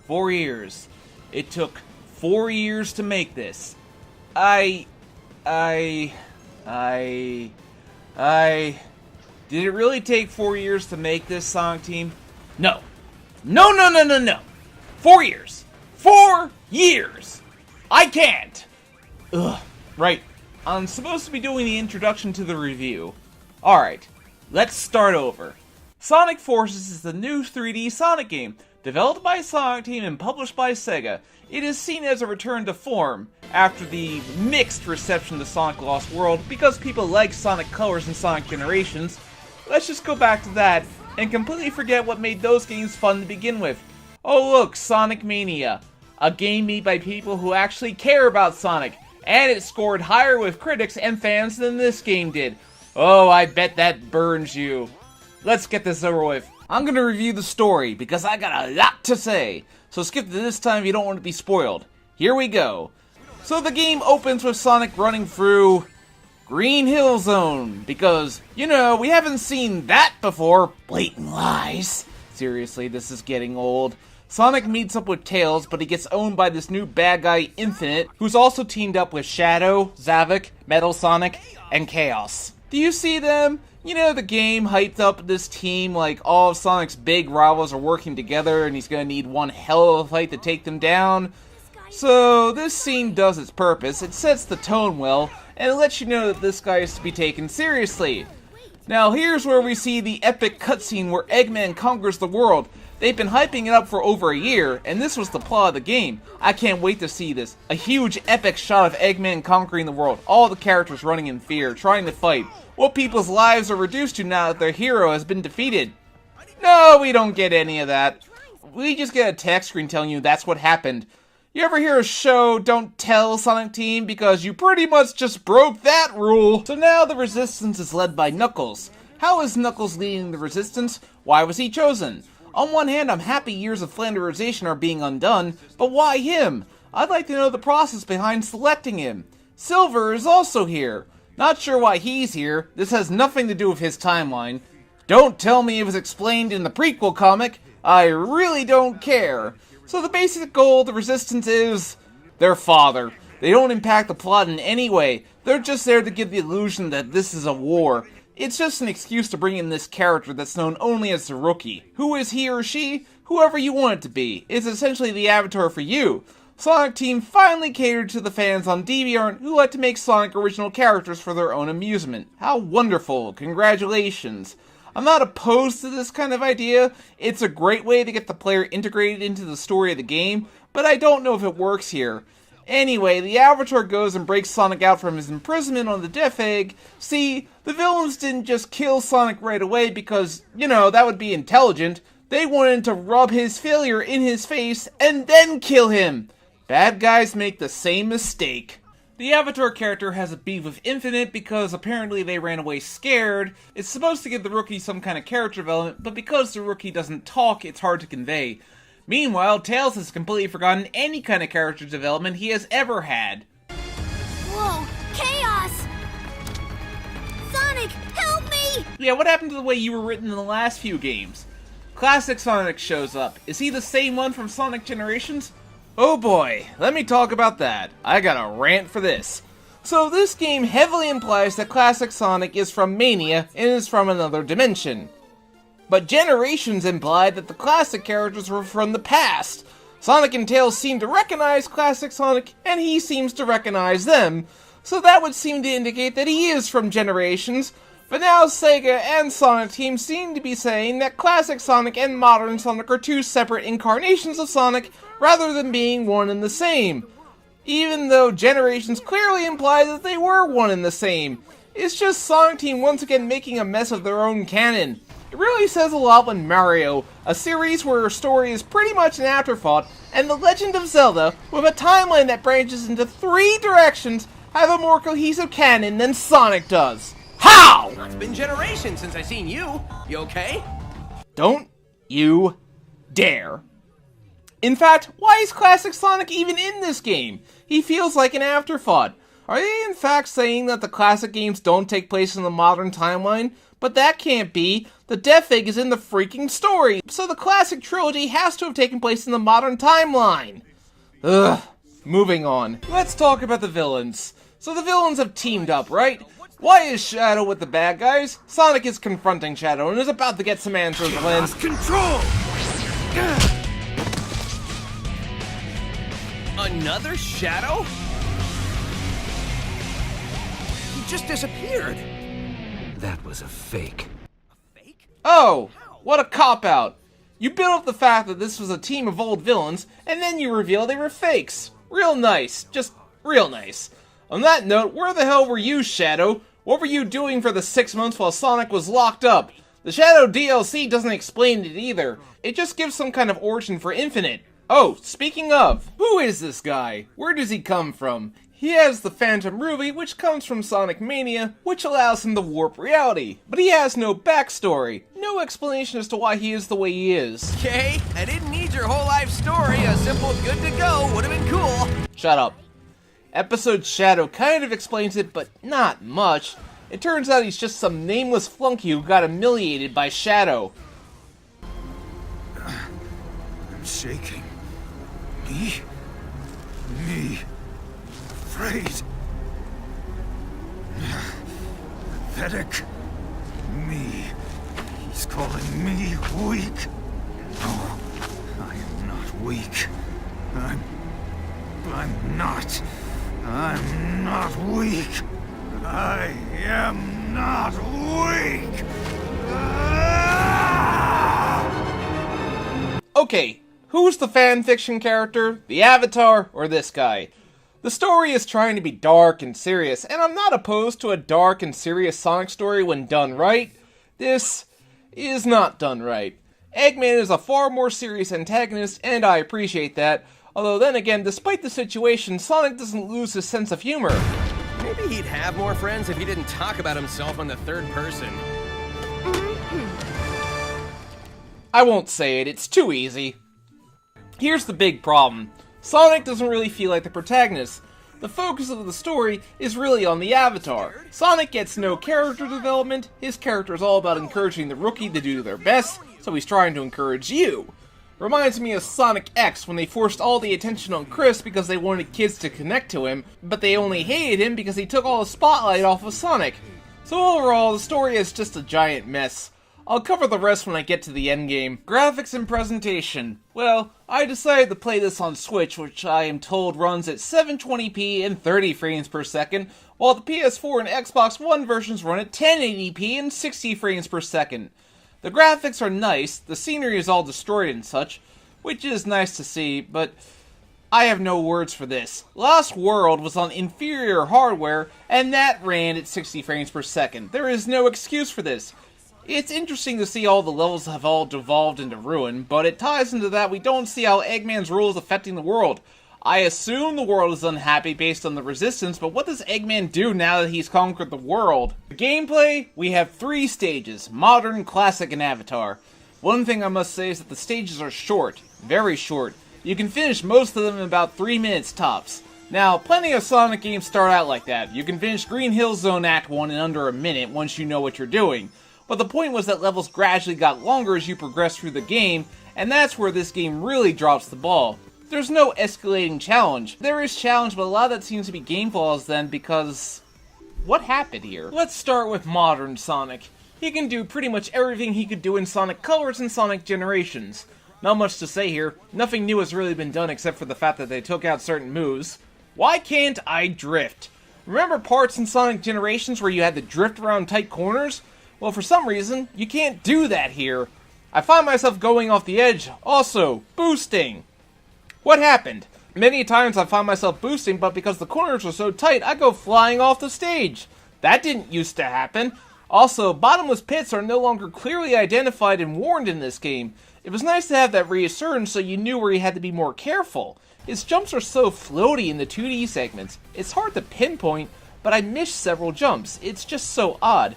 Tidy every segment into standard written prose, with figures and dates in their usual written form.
4 years. It took 4 years to make this. Did it really take 4 years to make this, Sonic Team? No. No. 4 years. 4 years! I can't! Ugh. Right. I'm supposed to be doing the introduction to the review. Alright, let's start over. Sonic Forces is the new 3D Sonic game, developed by Sonic Team and published by Sega. It is seen as a return to form, after the mixed reception to Sonic Lost World, because people like Sonic Colors and Sonic Generations. Let's just go back to that, and completely forget what made those games fun to begin with. Oh look, Sonic Mania, a game made by people who actually care about Sonic, and it scored higher with critics and fans than this game did. Oh, I bet that burns you. Let's get this over with. I'm gonna review the story, because I got a lot to say, so skip to this time if you don't want to be spoiled. Here we go. So the game opens with Sonic running through Green Hill Zone, because, you know, we haven't seen that before. Blatant lies. Seriously, this is getting old. Sonic meets up with Tails, but he gets owned by this new bad guy, Infinite, who's also teamed up with Shadow, Zavok, Metal Sonic, and Chaos. Do you see them? You know, the game hyped up this team like all of Sonic's big rivals are working together and he's gonna need one hell of a fight to take them down. So this scene does its purpose. It sets the tone well, and it lets you know that this guy is to be taken seriously. Now here's where we see the epic cutscene where Eggman conquers the world. They've been hyping it up for over a year, and this was the plot of the game. I can't wait to see this. A huge epic shot of Eggman conquering the world, all the characters running in fear, trying to fight. What people's lives are reduced to now that their hero has been defeated. No, we don't get any of that. We just get a text screen telling you that's what happened. You ever hear a show, Don't Tell, Sonic Team? Because you pretty much just broke that rule. So now the Resistance is led by Knuckles. How is Knuckles leading the Resistance? Why was he chosen? On one hand, I'm happy years of flanderization are being undone, but why him? I'd like to know the process behind selecting him. Silver is also here. Not sure why he's here. This has nothing to do with his timeline. Don't tell me it was explained in the prequel comic. I really don't care. So the basic goal of the Resistance is their father. They don't impact the plot in any way. They're just there to give the illusion that this is a war. It's just an excuse to bring in this character that's known only as the Rookie. Who is he or she? Whoever you want it to be. It's essentially the avatar for you. Sonic Team finally catered to the fans on DeviantArt who like to make Sonic original characters for their own amusement. How wonderful. Congratulations. I'm not opposed to this kind of idea. It's a great way to get the player integrated into the story of the game, but I don't know if it works here. Anyway, the Avatar goes and breaks Sonic out from his imprisonment on the Death Egg. See, the villains didn't just kill Sonic right away because, you know, that would be intelligent. They wanted to rub his failure in his face and then kill him. Bad guys make the same mistake. The Avatar character has a beef with Infinite because apparently they ran away scared. It's supposed to give the Rookie some kind of character development, but because the Rookie doesn't talk, it's hard to convey. Meanwhile, Tails has completely forgotten any kind of character development he has ever had. Whoa! Chaos! Sonic, help me! Yeah, what happened to the way you were written in the last few games? Classic Sonic shows up. Is he the same one from Sonic Generations? Oh boy, let me talk about that. I got a rant for this. So this game heavily implies that Classic Sonic is from Mania and is from another dimension. But Generations implied that the classic characters were from the past. Sonic and Tails seem to recognize Classic Sonic, and he seems to recognize them. So that would seem to indicate that he is from Generations. But now Sega and Sonic Team seem to be saying that Classic Sonic and Modern Sonic are two separate incarnations of Sonic, rather than being one and the same. Even though Generations clearly implies that they were one and the same. It's just Sonic Team once again making a mess of their own canon. It really says a lot when Mario, a series where her story is pretty much an afterthought, and The Legend of Zelda, with a timeline that branches into 3 directions, have a more cohesive canon than Sonic does. How? It's been generations since I seen you. You okay? Don't you dare. In fact, why is Classic Sonic even in this game? He feels like an afterthought. Are they in fact saying that the classic games don't take place in the modern timeline, But that can't be. The Death Egg is in the freaking story, so the classic trilogy has to have taken place in the modern timeline. Ugh. Moving on. Let's talk about the villains. So the villains have teamed up, right? Why is Shadow with the bad guys? Sonic is confronting Shadow and is about to get some answers when... Control! Another Shadow? He just disappeared. That was a fake. Fake? Oh, what a cop-out. You build up the fact that this was a team of old villains, and then you reveal they were fakes. Real nice. Just real nice. On that note, where the hell were you, Shadow? What were you doing for the 6 months while Sonic was locked up? The Shadow DLC doesn't explain it either. It just gives some kind of origin for Infinite. Oh, speaking of, who is this guy? Where does he come from? He has the Phantom Ruby, which comes from Sonic Mania, which allows him to warp reality. But he has no backstory. No explanation as to why he is the way he is. Okay, I didn't need your whole life story. A simple good to go would have been cool. Shut up. Episode Shadow kind of explains it, but not much. It turns out he's just some nameless flunky who got humiliated by Shadow. I'm shaking. Me. Afraid. Pathetic. Me. He's calling me weak. No, I am not weak. I'm not. I'm not weak. I am not weak. Okay, who's the fanfiction character? The Avatar or this guy? The story is trying to be dark and serious, and I'm not opposed to a dark and serious Sonic story when done right. This is not done right. Eggman is a far more serious antagonist, and I appreciate that. Although then again, despite the situation, Sonic doesn't lose his sense of humor. Maybe he'd have more friends if he didn't talk about himself in the third person. I won't say it, it's too easy. Here's the big problem. Sonic doesn't really feel like the protagonist. The focus of the story is really on the Avatar. Sonic gets no character development, his character is all about encouraging the rookie to do their best, so he's trying to encourage you. Reminds me of Sonic X when they forced all the attention on Chris because they wanted kids to connect to him, but they only hated him because he took all the spotlight off of Sonic. So overall, the story is just a giant mess. I'll cover the rest when I get to the endgame. Graphics and presentation. Well, I decided to play this on Switch, which I am told runs at 720p and 30 frames per second, while the PS4 and Xbox One versions run at 1080p and 60 frames per second. The graphics are nice, the scenery is all destroyed and such, which is nice to see, but I have no words for this. Lost World was on inferior hardware, and that ran at 60 frames per second. There is no excuse for this. It's interesting to see all the levels have all devolved into ruin, but it ties into that we don't see how Eggman's rule is affecting the world. I assume the world is unhappy based on the resistance, but what does Eggman do now that he's conquered the world? The gameplay, we have 3 stages, Modern, Classic, and Avatar. One thing I must say is that the stages are short, very short. You can finish most of them in about 3 minutes tops. Now, plenty of Sonic games start out like that. You can finish Green Hill Zone Act 1 in under a minute once you know what you're doing. But the point was that levels gradually got longer as you progress through the game, and that's where this game really drops the ball. There's no escalating challenge. There is challenge, but a lot of that seems to be game flaws then, because what happened here? Let's start with modern Sonic. He can do pretty much everything he could do in Sonic Colors and Sonic Generations. Not much to say here. Nothing new has really been done except for the fact that they took out certain moves. Why can't I drift? Remember parts in Sonic Generations where you had to drift around tight corners? Well, for some reason, you can't do that here. I find myself going off the edge. Also, boosting. What happened? Many times I find myself boosting, but because the corners are so tight, I go flying off the stage. That didn't used to happen. Also, bottomless pits are no longer clearly identified and warned in this game. It was nice to have that reassurance so you knew where you had to be more careful. His jumps are so floaty in the 2D segments. It's hard to pinpoint, but I missed several jumps. It's just so odd.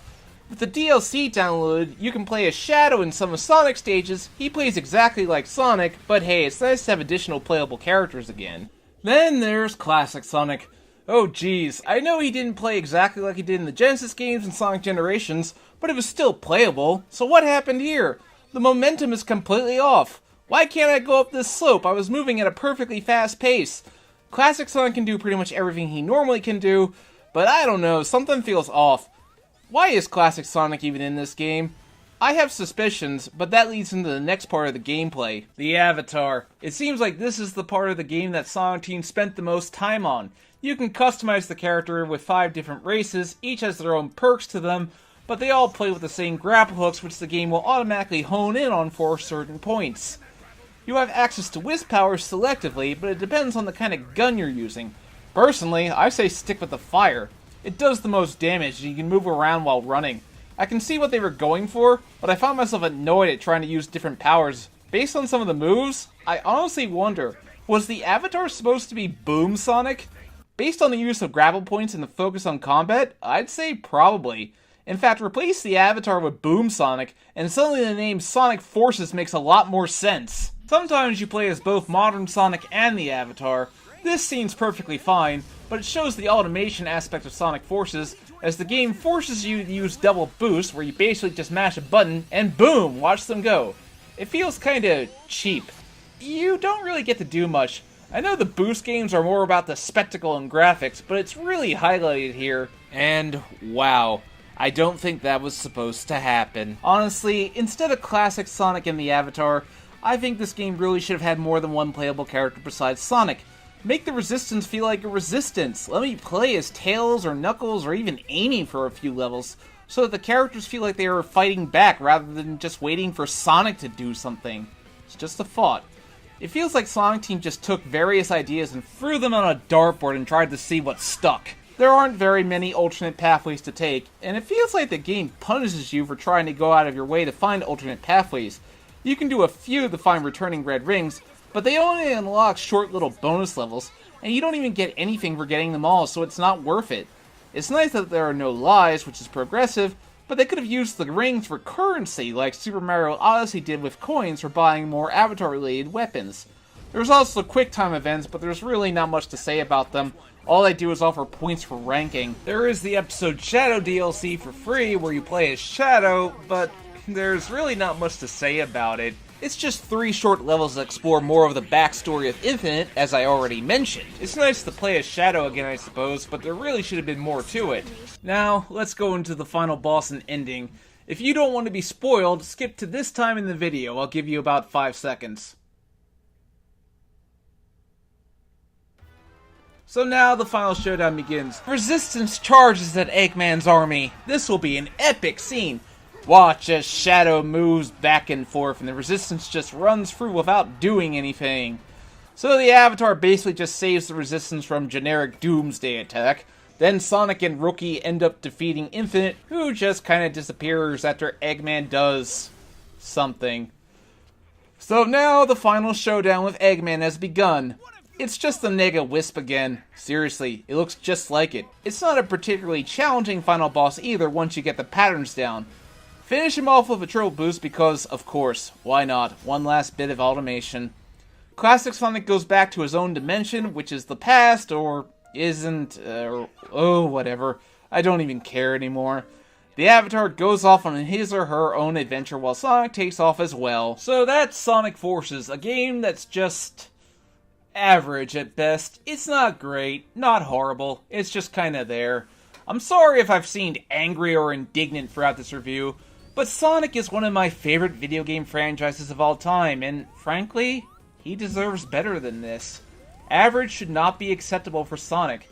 With the DLC downloaded, you can play as Shadow in some of Sonic's stages. He plays exactly like Sonic, but hey, it's nice to have additional playable characters again. Then there's Classic Sonic. Oh geez, I know he didn't play exactly like he did in the Genesis games and Sonic Generations, but it was still playable. So what happened here? The momentum is completely off. Why can't I go up this slope? I was moving at a perfectly fast pace. Classic Sonic can do pretty much everything he normally can do, but I don't know, something feels off. Why is Classic Sonic even in this game? I have suspicions, but that leads into the next part of the gameplay, the Avatar. It seems like this is the part of the game that Sonic Team spent the most time on. You can customize the character with 5 different races, each has their own perks to them, but they all play with the same grapple hooks which the game will automatically hone in on for certain points. You have access to whiz powers selectively, but it depends on the kind of gun you're using. Personally, I say stick with the fire. It does the most damage and you can move around while running. I can see what they were going for, but I found myself annoyed at trying to use different powers. Based on some of the moves, I honestly wonder, was the Avatar supposed to be Boom Sonic? Based on the use of grapple points and the focus on combat, I'd say probably. In fact, replace the Avatar with Boom Sonic, and suddenly the name Sonic Forces makes a lot more sense. Sometimes you play as both modern Sonic and the Avatar. This seems perfectly fine, but it shows the automation aspect of Sonic Forces, as the game forces you to use double boost, where you basically just mash a button, and boom, watch them go. It feels kinda cheap. You don't really get to do much. I know the boost games are more about the spectacle and graphics, but it's really highlighted here. And wow, I don't think that was supposed to happen. Honestly, instead of classic Sonic and the Avatar, I think this game really should have had more than one playable character besides Sonic. Make the Resistance feel like a Resistance. Let me play as Tails or Knuckles or even Amy for a few levels, so that the characters feel like they are fighting back rather than just waiting for Sonic to do something. It's just a thought. It feels like Sonic Team just took various ideas and threw them on a dartboard and tried to see what stuck. There aren't very many alternate pathways to take, and it feels like the game punishes you for trying to go out of your way to find alternate pathways. You can do a few to find returning red rings, but they only unlock short little bonus levels, and you don't even get anything for getting them all, so it's not worth it. It's nice that there are no lies, which is progressive, but they could have used the rings for currency, like Super Mario Odyssey did with coins for buying more Avatar-related weapons. There's also Quicktime Events, but there's really not much to say about them. All they do is offer points for ranking. There is the episode Shadow DLC for free, where you play as Shadow, but there's really not much to say about it. It's just 3 short levels that explore more of the backstory of Infinite, as I already mentioned. It's nice to play as Shadow again, I suppose, but there really should have been more to it. Now, let's go into the final boss and ending. If you don't want to be spoiled, skip to this time in the video. I'll give you about 5 seconds. So now the final showdown begins. Resistance charges at Eggman's army. This will be an epic scene. Watch as Shadow moves back and forth and the Resistance just runs through without doing anything. So the Avatar basically just saves the Resistance from generic Doomsday attack. Then Sonic and Rookie end up defeating Infinite, who just kinda disappears after Eggman does something. So now the final showdown with Eggman has begun. It's just the Nega Wisp again. Seriously, it looks just like it. It's not a particularly challenging final boss either once you get the patterns down. Finish him off with a triple boost because, of course, why not? One last bit of automation. Classic Sonic goes back to his own dimension, which is the past, or isn't, oh, whatever. I don't even care anymore. The Avatar goes off on his or her own adventure while Sonic takes off as well. So that's Sonic Forces, a game that's just average at best. It's not great, not horrible, it's just kinda there. I'm sorry if I've seemed angry or indignant throughout this review, but Sonic is one of my favorite video game franchises of all time, and frankly, he deserves better than this. Average should not be acceptable for Sonic.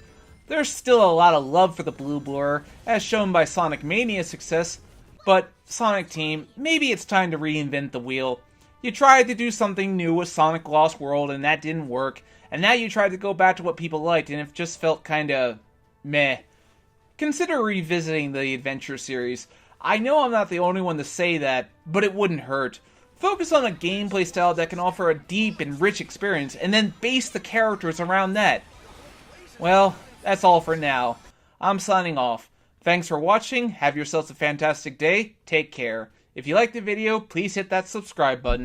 There's still a lot of love for the Blue Blur, as shown by Sonic Mania's success, but Sonic Team, maybe it's time to reinvent the wheel. You tried to do something new with Sonic Lost World and that didn't work, and now you tried to go back to what people liked and it just felt kinda meh. Consider revisiting the Adventure series. I know I'm not the only one to say that, but it wouldn't hurt. Focus on a gameplay style that can offer a deep and rich experience, and then base the characters around that. Well, that's all for now. I'm signing off. Thanks for watching, have yourselves a fantastic day, take care. If you liked the video, please hit that subscribe button.